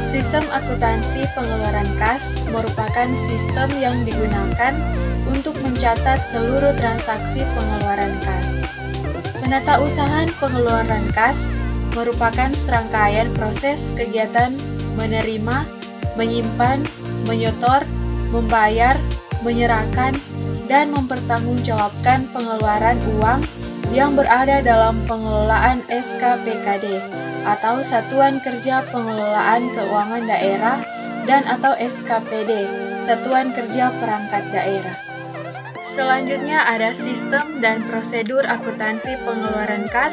Sistem akuntansi pengeluaran kas merupakan sistem yang digunakan untuk mencatat seluruh transaksi pengeluaran kas. Penatausahaan pengeluaran kas merupakan serangkaian proses kegiatan menerima, menyimpan, menyetor, membayar, menyerahkan, dan mempertanggungjawabkan pengeluaran uang yang berada dalam pengelolaan SKPKD atau Satuan Kerja Pengelolaan Keuangan Daerah dan atau SKPD, Satuan Kerja Perangkat Daerah. Selanjutnya ada sistem dan prosedur akuntansi pengeluaran kas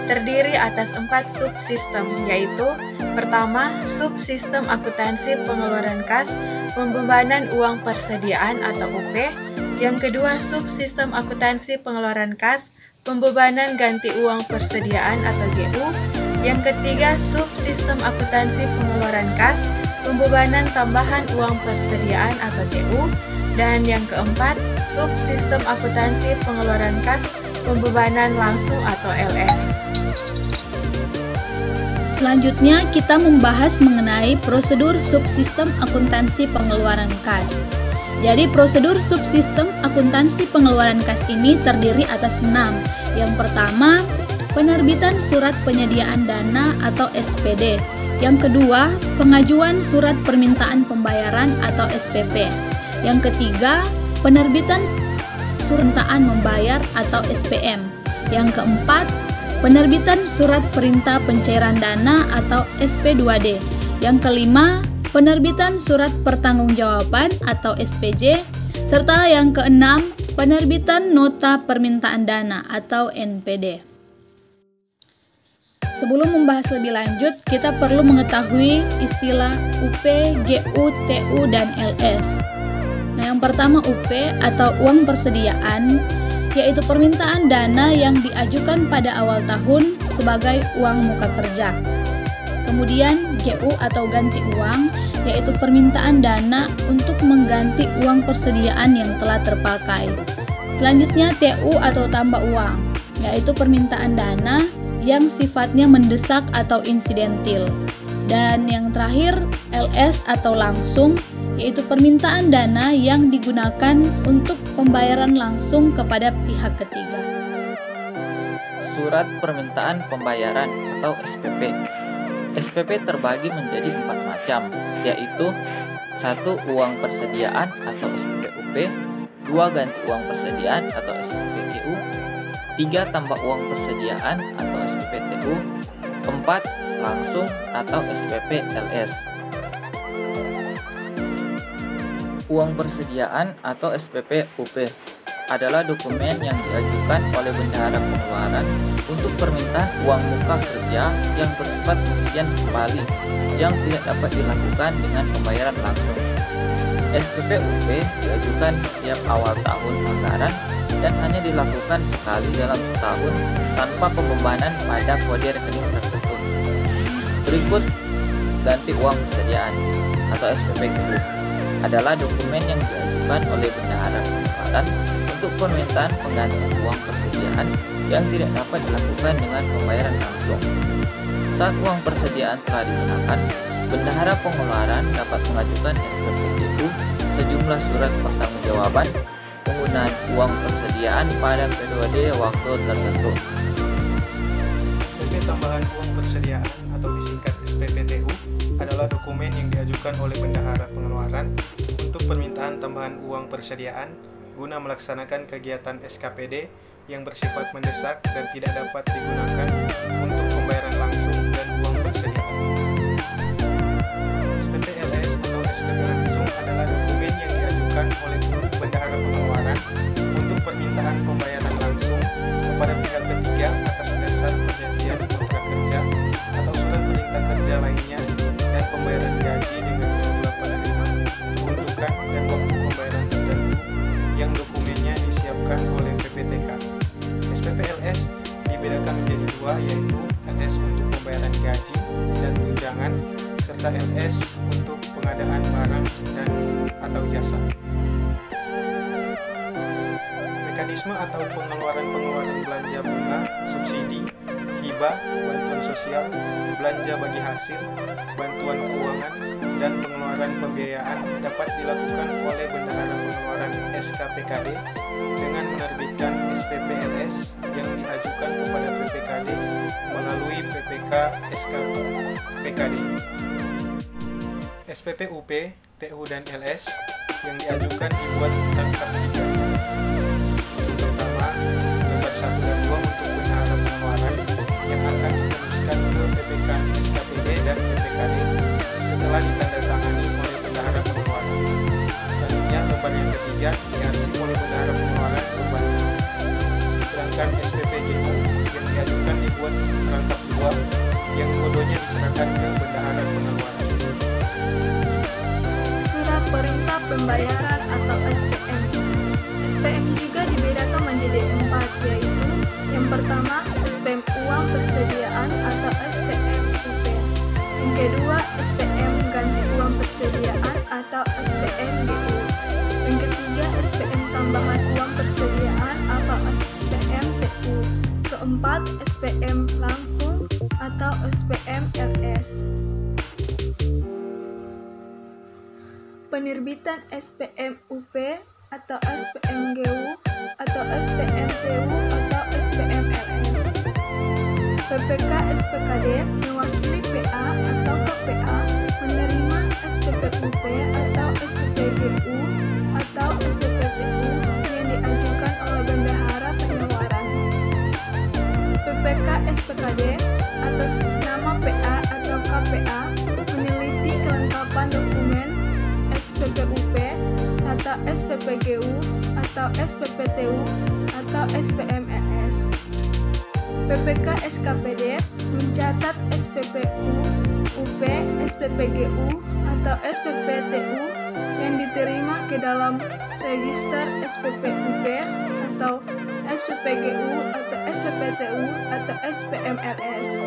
terdiri atas 4 subsistem, yaitu pertama, subsistem akuntansi pengeluaran kas pembebanan uang persediaan atau UP. Yang kedua, subsistem akuntansi pengeluaran kas pembebanan ganti uang persediaan atau GU. Yang ketiga, subsistem akuntansi pengeluaran kas pembebanan tambahan uang persediaan atau GU. Dan yang keempat, subsistem akuntansi pengeluaran kas pembebanan langsung atau LS. Selanjutnya kita membahas mengenai prosedur subsistem akuntansi pengeluaran kas. Jadi prosedur subsistem akuntansi pengeluaran kas ini terdiri atas 6. Yang pertama, penerbitan surat penyediaan dana atau SPD. Yang kedua, pengajuan surat permintaan pembayaran atau SPP. Yang ketiga, penerbitan surat permintaan membayar atau SPM. Yang keempat, penerbitan surat perintah pencairan dana atau SP2D. Yang kelima, penerbitan surat pertanggungjawaban atau SPJ. Serta yang keenam, penerbitan nota permintaan dana atau NPD. Sebelum membahas lebih lanjut, kita perlu mengetahui istilah UP, GU, TU, dan LS. Nah, yang pertama UP atau uang persediaan, yaitu permintaan dana yang diajukan pada awal tahun sebagai uang muka kerja. Kemudian GU atau ganti uang, yaitu permintaan dana untuk mengganti uang persediaan yang telah terpakai. Selanjutnya TU atau tambah uang, yaitu permintaan dana yang sifatnya mendesak atau insidentil. Dan yang terakhir LS atau langsung, yaitu permintaan dana yang digunakan untuk pembayaran langsung kepada pihak ketiga. Surat permintaan pembayaran atau SPP. SPP terbagi menjadi 4 macam, yaitu 1. Uang persediaan atau SPP UP, 2. Ganti uang persediaan atau SPP GU, 3. Tambah uang persediaan atau SPP TU, 4. Langsung atau SPP LS. Uang persediaan atau SPP UP adalah dokumen yang diajukan oleh bendahara pengeluaran untuk permintaan uang muka kerja yang bersifat pengisian kembali yang tidak dapat dilakukan dengan pembayaran langsung. SPP UP diajukan setiap awal tahun anggaran dan hanya dilakukan sekali dalam setahun tanpa pembebanan pada kode rekening tertentu. Berikut ganti uang persediaan atau SPP GU adalah dokumen yang diajukan oleh bendahara pengeluaran untuk permintaan penggantian uang persediaan yang tidak dapat dilakukan dengan pembayaran langsung. Saat uang persediaan telah digunakan, bendahara pengeluaran dapat mengajukan SPP GU sejumlah surat pertanggungjawaban penggunaan uang persediaan pada periode waktu tertentu. SPP tambahan uang persediaan atau disingkat SPPTU adalah dokumen yang diajukan oleh bendahara pengeluaran untuk permintaan tambahan uang persediaan guna melaksanakan kegiatan SKPD yang bersifat mendesak dan tidak dapat digunakan untuk pembayaran langsung dan uang persediaan. SPP LS atau SPP langsung adalah dokumen yang diajukan oleh bendahara pengeluaran untuk permintaan pembayaran langsung kepada pihak ketiga atas dasar perjanjian kontrak kerja atau surat perintah kerja lainnya dan pembayaran gaji dengan jumlah penerima, peruntukan dan waktu pembayaran tertentu yang dokumennya disiapkan oleh PPTK. SPP LS dibedakan menjadi 2, yaitu LS untuk pembayaran gaji dan tunjangan serta LS untuk pengadaan barang dan atau jasa. Mekanisme atau pengeluaran belanja bunga, subsidi, hibah, bantuan sosial, belanja bagi hasil, bantuan keuangan, dan pengeluaran pembiayaan dapat dilakukan oleh Bendahara Pengeluaran SKPKD dengan menerbitkan SPP-LS yang diajukan kepada PPKD melalui PPK SKPKD. SPP UP, TU, dan LS yang diajukan dibuat rangkap 3. Pertama, lembar 1 dan 2 untuk Bendahara Pengeluaran yang akan diteruskan ke PPK SKPD dan PPKD setelah ditandatangani oleh Bendahara Pengeluaran. Selanjutnya, lembar yang ketiga diarsip oleh Bendahara Pengeluaran berbanding. Sedangkan SPPGU yang diajukan dibuat rangkap 2 yang kodonya diserahkan ke Bendahara Pengeluaran. Surat Perintah Pembayaran atau SPM. SPM juga dibedakan menjadi 4, yaitu yang pertama SPM uang persediaan atau SPM UP. Yang kedua SPM ganti uang persediaan atau SPM GU. Yang ketiga SPM tambahan uang persediaan atau SPM TU. Keempat SPM langsung atau SPM LS. Penerbitan SPM UP atau SPM GU atau SPM TU atau SPM LS. PPK SPKD mewakili PA atau KPA menerima SPP UP atau SPP GU atau SPP TU yang diajukan oleh Bendahara Pengeluaran. PPK SPKD atas nama PA atau KPA meneliti kelengkapan dokumen SPP UP atau SPP GU atau SPP TU atau SPM LS. PPK SKPD mencatat SPP UP, SPP GU atau SPP TU yang diterima ke dalam register SPP UP atau SPP GU atau SPP TU atau SPM LS.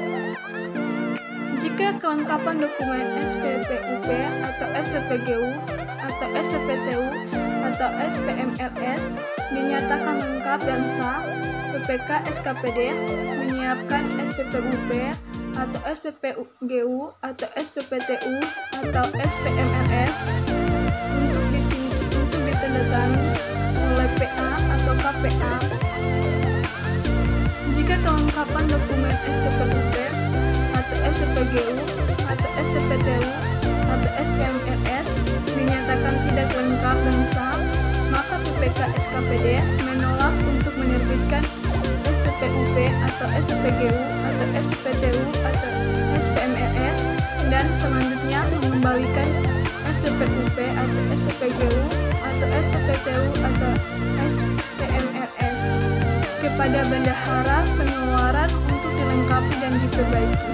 Jika kelengkapan dokumen SPP UP atau SPP GU atau SPP TU atau SPM LS dinyatakan lengkap dan sah, PPK SKPD menyiapkan SPP UP atau SPP GU atau SPP TU atau SPM LS untuk ditandatangani oleh PA atau KPA. Jika kelengkapan dokumen SPP UP atau SPP GU atau SPP TU atau SPM LS dinyatakan tidak lengkap dan sah, maka PPK SKPD menolak untuk menerbitkan SPP UP atau SPP GU atau SPP TU atau SPM LS dan selanjutnya mengembalikan SPP UP atau SPP GU atau SPP TU atau SPM LS kepada Bendahara Pengeluaran untuk dilengkapi dan diperbaiki.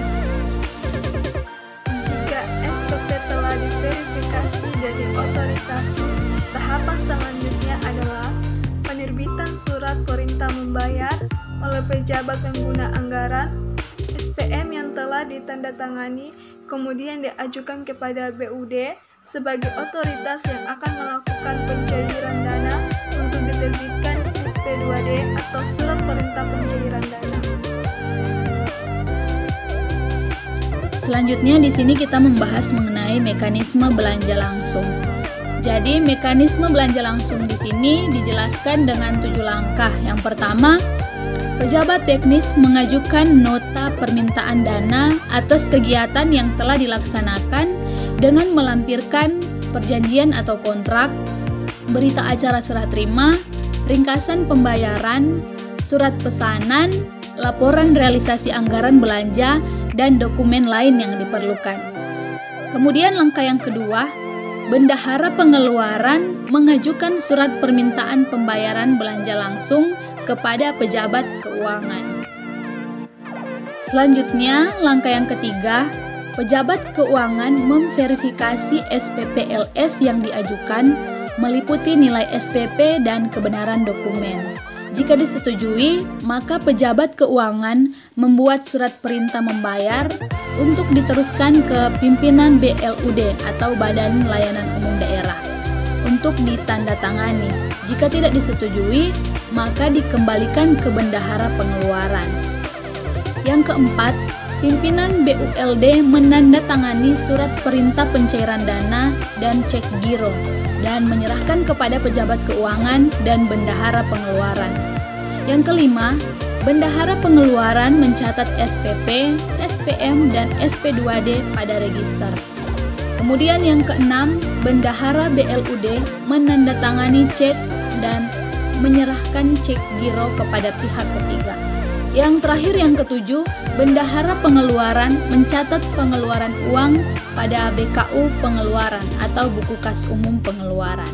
Jika SPP telah diverifikasi dan diotorisasi, tahapan selanjutnya adalah penerbitan surat perintah membayar oleh pejabat pengguna anggaran. SPM yang telah ditandatangani kemudian diajukan kepada BUD sebagai otoritas yang akan melakukan pencairan dana untuk diterbitkan SP2D atau surat perintah pencairan dana. Selanjutnya di sini kita membahas mengenai mekanisme belanja langsung. Jadi mekanisme belanja langsung di sini dijelaskan dengan 7 langkah. Yang pertama, pejabat teknis mengajukan nota permintaan dana atas kegiatan yang telah dilaksanakan dengan melampirkan perjanjian atau kontrak, berita acara serah terima, ringkasan pembayaran, surat pesanan, laporan realisasi anggaran belanja, dan dokumen lain yang diperlukan. Kemudian langkah yang kedua, Bendahara Pengeluaran mengajukan surat permintaan pembayaran belanja langsung kepada pejabat keuangan. Selanjutnya, langkah yang ketiga, pejabat keuangan memverifikasi SPP LS yang diajukan meliputi nilai SPP dan kebenaran dokumen. Jika disetujui, maka pejabat keuangan membuat surat perintah membayar untuk diteruskan ke pimpinan BLUD atau Badan Layanan Umum Daerah untuk ditandatangani. Jika tidak disetujui, maka dikembalikan ke bendahara pengeluaran. Yang keempat, pimpinan BULD menandatangani surat perintah pencairan dana dan cek giro dan menyerahkan kepada pejabat keuangan dan bendahara pengeluaran. Yang kelima, bendahara pengeluaran mencatat SPP, SPM, dan SP2D pada register. Kemudian yang keenam, bendahara BLUD menandatangani cek dan menyerahkan cek giro kepada pihak ketiga. Yang terakhir yang ketujuh, bendahara pengeluaran mencatat pengeluaran uang pada BKU pengeluaran atau buku kas umum pengeluaran.